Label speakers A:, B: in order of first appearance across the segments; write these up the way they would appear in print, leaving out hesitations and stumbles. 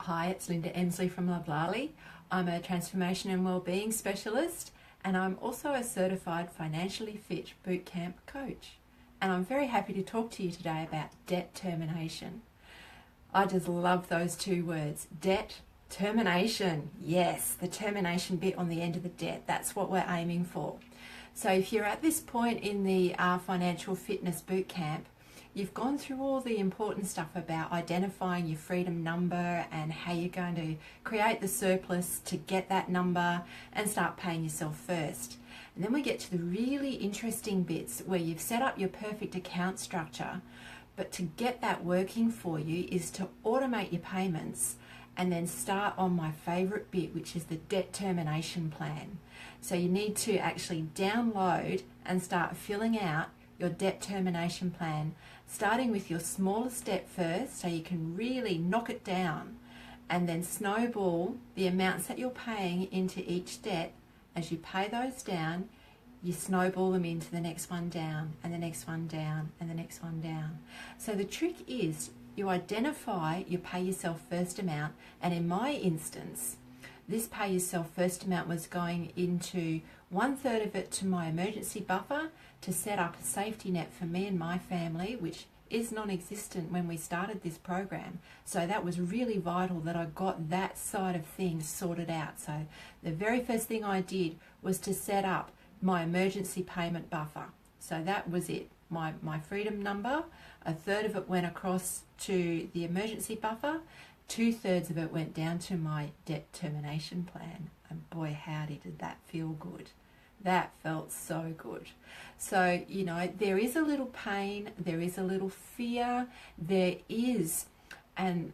A: Hi, it's Linda Emsley from Lovelali. I'm a transformation and wellbeing specialist, and I'm also a certified financially fit bootcamp coach. And I'm very happy to talk to you today about debt termination. I just love those two words, debt termination. Yes, the termination bit on the end of the debt. That's what we're aiming for. So if you're at this point in the financial fitness bootcamp, you've gone through all the important stuff about identifying your freedom number and how you're going to create the surplus to get that number and start paying yourself first. And then we get to the really interesting bits where you've set up your perfect account structure, but to get that working for you is to automate your payments and then start on my favorite bit, which is the debt termination plan. So you need to actually download and start filling out your debt termination plan, starting with your smallest step first so you can really knock it down and then snowball the amounts that you're paying into each debt. As you pay those down, you snowball them into the next one down and the next one down and the next one down. So the trick is you identify your pay yourself first amount, and in my instance, this pay yourself first amount was going into 1/3 of it to my emergency buffer to set up a safety net for me and my family, which is non-existent when we started this program. So that was really vital that I got that side of things sorted out. So the very first thing I did was to set up my emergency payment buffer. So that was it. My freedom number, 1/3 of it went across to the emergency buffer, 2/3 of it went down to my debt termination plan. And boy, howdy, did that feel good. That felt so good. So, there is a little pain, there is a little fear, there is an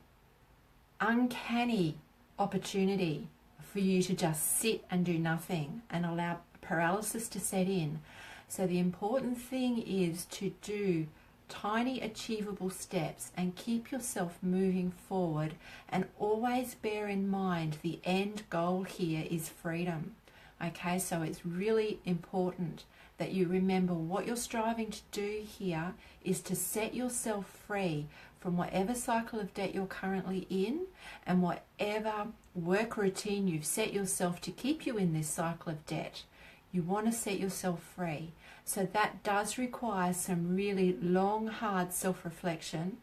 A: uncanny opportunity for you to just sit and do nothing and allow paralysis to set in. So the important thing is to do tiny achievable steps and keep yourself moving forward, and always bear in mind the end goal here is freedom. Okay, so it's really important that you remember what you're striving to do here is to set yourself free from whatever cycle of debt you're currently in and whatever work routine you've set yourself to keep you in this cycle of debt. You want to set yourself free. So that does require some really long, hard self-reflection,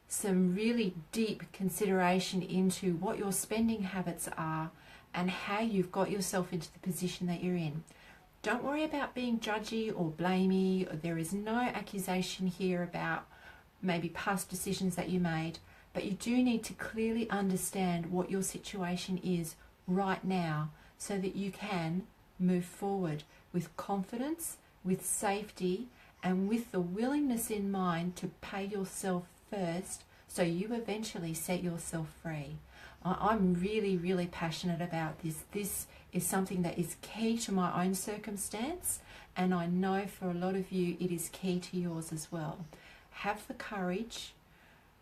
A: some really deep consideration into what your spending habits are and how you've got yourself into the position that you're in. Don't worry about being judgy or blamey. There is no accusation here about maybe past decisions that you made, but you do need to clearly understand what your situation is right now so that you can move forward with confidence, with safety, and with the willingness in mind to pay yourself first so you eventually set yourself free. I'm really, really passionate about this. This is something that is key to my own circumstance, and I know for a lot of you it is key to yours as well. Have the courage,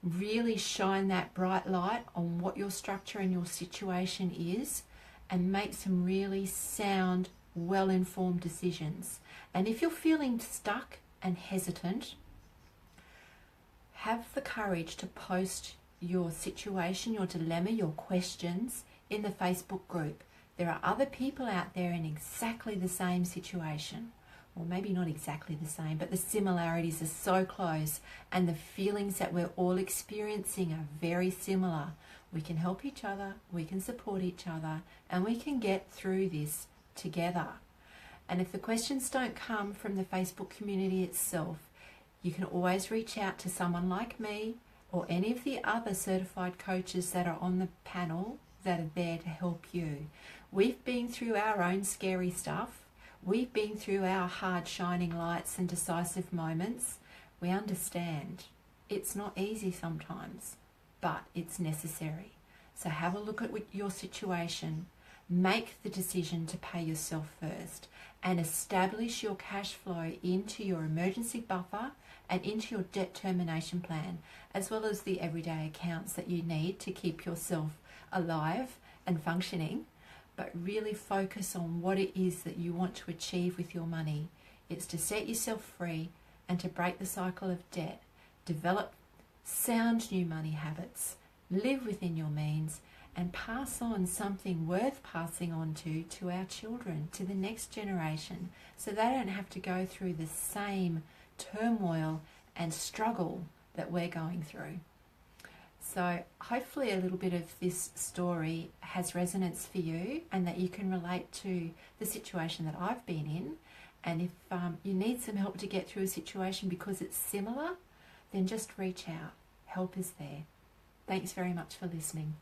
A: really shine that bright light on what your structure and your situation is, and make some really sound, well-informed decisions. And if you're feeling stuck and hesitant, have the courage to post your situation, your dilemma, your questions in the Facebook group. There are other people out there in exactly the same situation. Or maybe not exactly the same, but the similarities are so close, and the feelings that we're all experiencing are very similar. We can help each other, we can support each other, and we can get through this together. And if the questions don't come from the Facebook community itself, you can always reach out to someone like me or any of the other certified coaches that are on the panel that are there to help you. We've been through our own scary stuff. We've been through our hard shining lights and decisive moments. We understand. It's not easy sometimes, but it's necessary. So have a look at your situation. Make the decision to pay yourself first and establish your cash flow into your emergency buffer and into your debt termination plan, as well as the everyday accounts that you need to keep yourself alive and functioning. But really focus on what it is that you want to achieve with your money. It's to set yourself free and to break the cycle of debt, develop sound new money habits, live within your means, and pass on something worth passing on to our children, to the next generation, so they don't have to go through the same turmoil and struggle that we're going through. So hopefully a little bit of this story has resonance for you, and that you can relate to the situation that I've been in. And if you need some help to get through a situation because it's similar, then just reach out. Help is there. Thanks very much for listening.